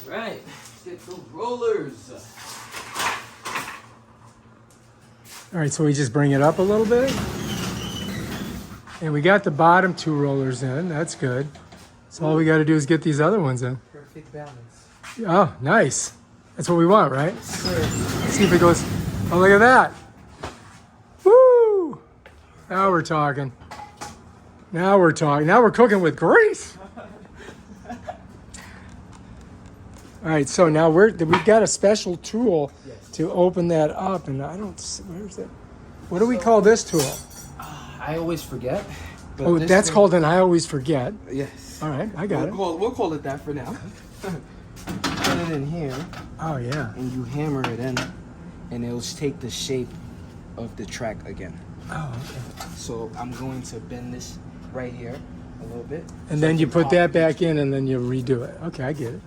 Right, let's get some rollers. All right, so we just bring it up a little bit. And we got the bottom two rollers in. That's good. So all we got to do is get these other ones in. Perfect balance. Oh, nice. That's what we want, right? Sir. Let's see if it goes. Oh, look at that. Woo! Now we're talking. Now we're talking. Now we're cooking with grease. All right, so now we've got a special tool to open that up, and I don't. Where's it? What do we call this tool? I always forget. Oh, that's called an I always forget. Yes. All right, I got it. We'll call it that for now. Put it in here, Oh yeah. and you hammer it in, and it'll take the shape of the track again. Oh, okay. So I'm going to bend this right here a little bit. And then you put that back in, and then you redo it. Okay, I get it.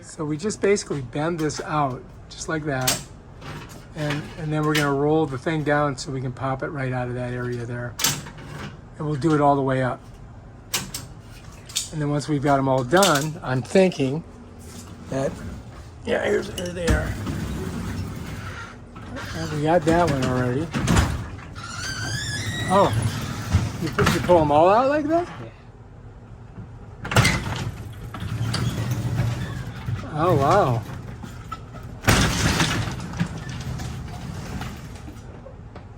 So we just basically bend this out, just like that. And then we're gonna roll the thing down so we can pop it right out of that area there. And we'll do it all the way up. And then once we've got them all done, I'm thinking that, yeah, here they are. Well, we got that one already. Oh, you pull them all out like that? Yeah. Oh, wow.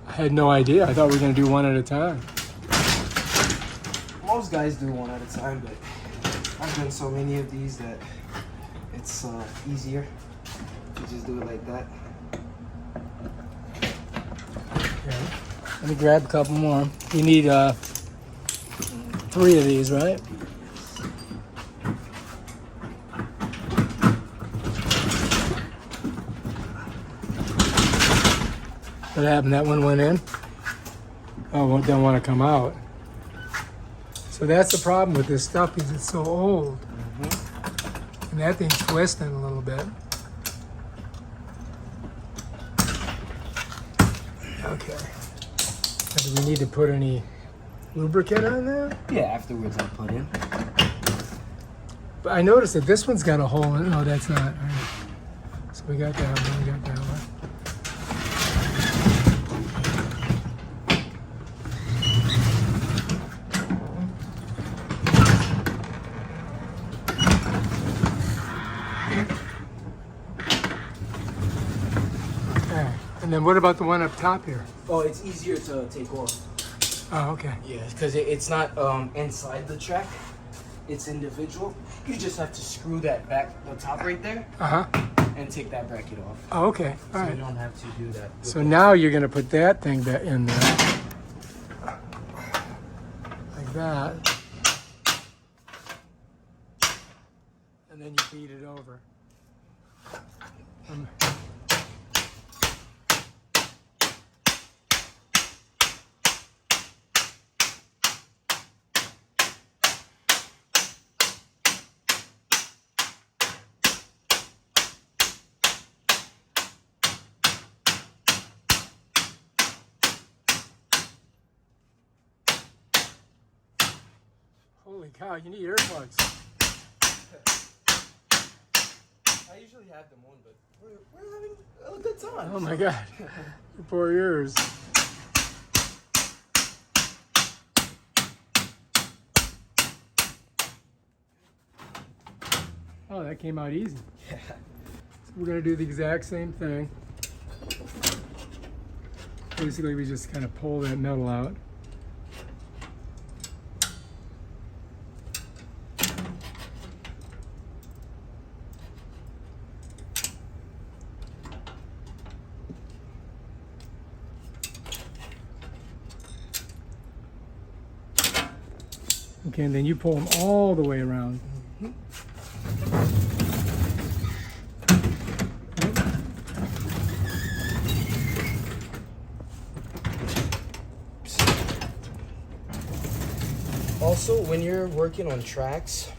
I had no idea. I thought we were going to do one at a time. Most guys do one at a time, but I've done so many of these that it's easier to just do it like that. Okay. Let me grab a couple more. You need 3 of these, right? What happened? That one went in? Oh, it don't want to come out. So that's the problem with this stuff because it's so old. And that thing's twisting a little bit. Okay. Now, do we need to put any lubricant on there? Yeah, afterwards I'll put in. But I noticed that this one's got a hole in it. No, that's not. All right. So we got that one. We got that one. Okay. And then what about the one up top here? Oh, it's easier to take off. Oh, okay. Yeah, because it's not inside the track. It's individual. You just have to screw that back, the top right there, Uh-huh. and take that bracket off. Oh, okay. All So you right. don't have to do that. So now you're going to put that thing back in there. Like that. And then you beat it over. Holy cow, you need earplugs. I usually have them on, but we're having a good time. Oh my God. Your poor ears. Oh, that came out easy. Yeah. So we're going to do the exact same thing. Basically, we just kind of pull that metal out. Okay, and then you pull them all the way around. Also, when you're working on tracks,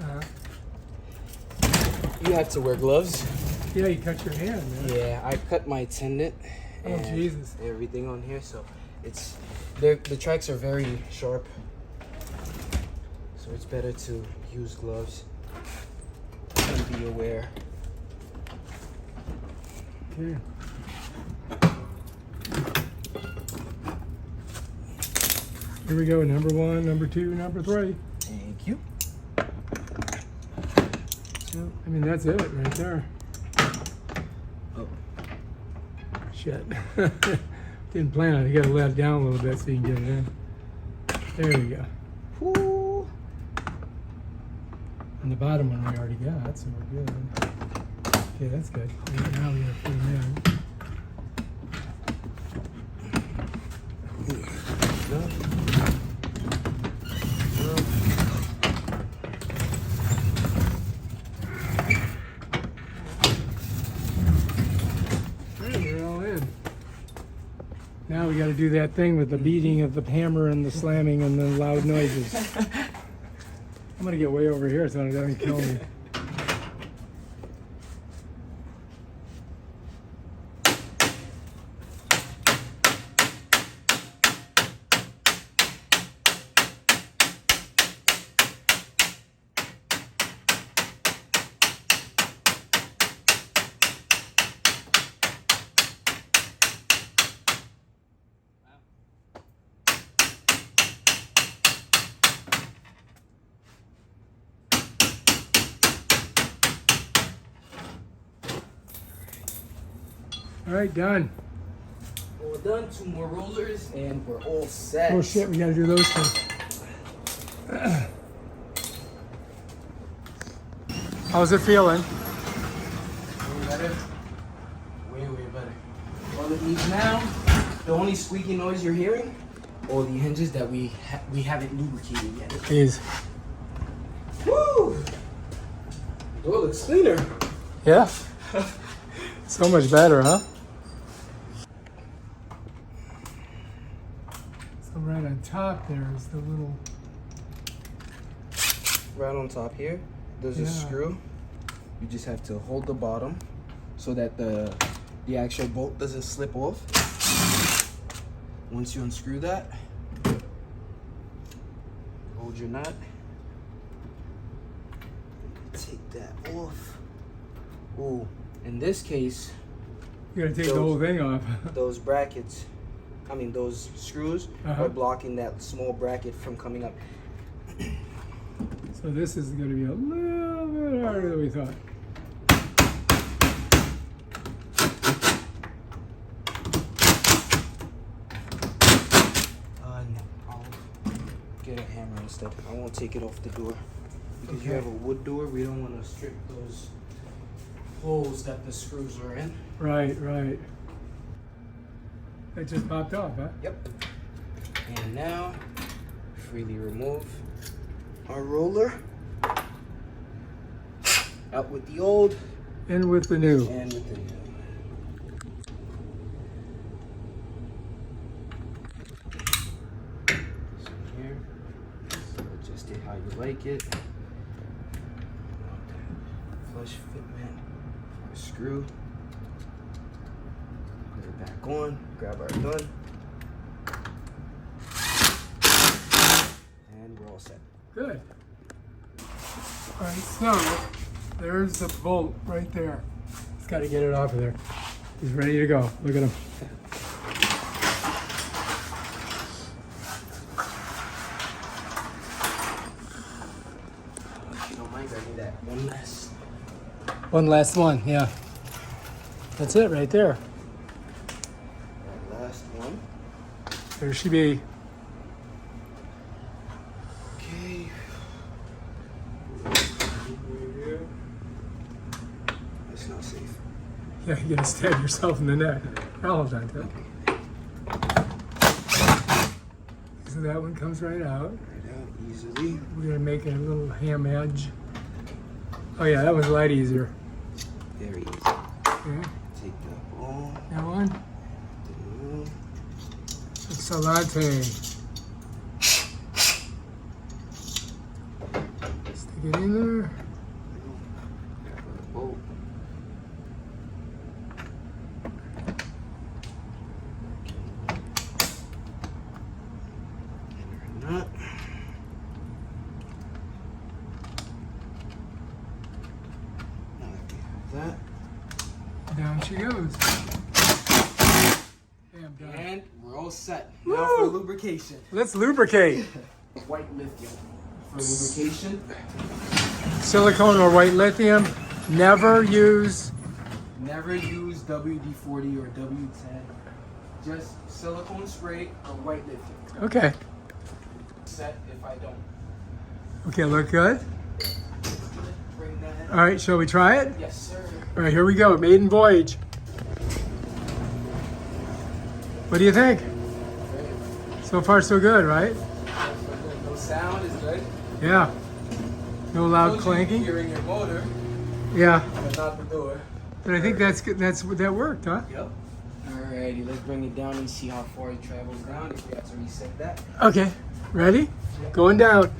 you have to wear gloves. Yeah, you cut your hand, man. Yeah, I cut my tendon Oh, and Jesus. everything on here, so the tracks are very sharp. So it's better to use gloves and be be aware. Okay. Here we go. Number 1, number 2, number 3. Thank you. So, I mean, that's it right there. Oh, Shit. Didn't plan on it. You gotta let it down a little bit so you can get it in. There we go. whoo. And the bottom one we already got, so we're good. Okay, that's good. Now we gotta put them in. They're all in. Now we got to do that thing with the beating of the hammer and the slamming and the loud noises. I'm gonna get way over here so it doesn't kill me. All right, done. We're done. 2 more rollers, and we're all set. Oh shit, we gotta do those two. How's it feeling? Way better. Way better. All it needs now, the only squeaky noise you're hearing, are the hinges that we haven't lubricated yet. Please. Woo! Door looks cleaner. Yeah. So much better, huh? So right on top there is the little. Right on top here, there's a Yeah. screw. You just have to hold the bottom so that the actual bolt doesn't slip off. Once you unscrew that, hold your nut. Take that off. Ooh, in this case, You gotta take the whole thing off. those brackets, those screws Uh-huh. are blocking that small bracket from coming up. So this is gonna be a little bit harder than we thought. I'll get a hammer instead. I won't take it off the door. Because you Okay. have a wood door, we don't want to strip those holes that the screws are in. Right, right. It just popped off, huh? Yep. And now, freely remove our roller. Out with the old In with the new. and with the new. So here, so adjust it how you like it. Flush fitment for a screw. Put it back on, grab our gun. And we're all set. Good. All right, so there's the bolt right there. He's got to get it off of there. He's ready to go. Look at him. If you don't mind, I need that one last. One last one, yeah. That's it right there. That last one. There she be. Okay. That's not safe. Yeah, you're gonna stab yourself in the neck. I'll hold on to it. So that one comes right out. Right out easily. We're gonna make a little ham edge. Oh yeah, that was a lot easier. Very easy. Okay, Take that ball. that one. Salate. Stick it in there. Bolt. And our nut. that. Down she goes. Bam, done. And we're all set. Woo! Now for lubrication. Let's lubricate. White lithium for lubrication. Silicone or white lithium. Never use. Never use WD-40 or W10. Just silicone spray or white lithium. Okay. Set if I don't. Okay, look good. Bring that. All right, shall we try it? Yes, sir. All right, here we go. Maiden voyage. What do you think? Great. So far, so good, right? No sound is good. Yeah. No loud Told you clanking. Hearing your motor, Yeah. but not the door. But I think that's good. That worked, huh? Yep. Alrighty, let's bring it down and see how far it travels down. If we have to reset that. Okay. Ready? Going down.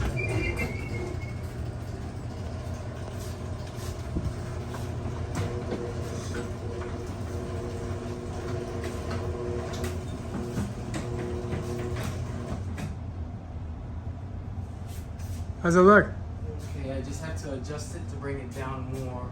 How's it look? Okay, I just had to adjust it to bring it down more.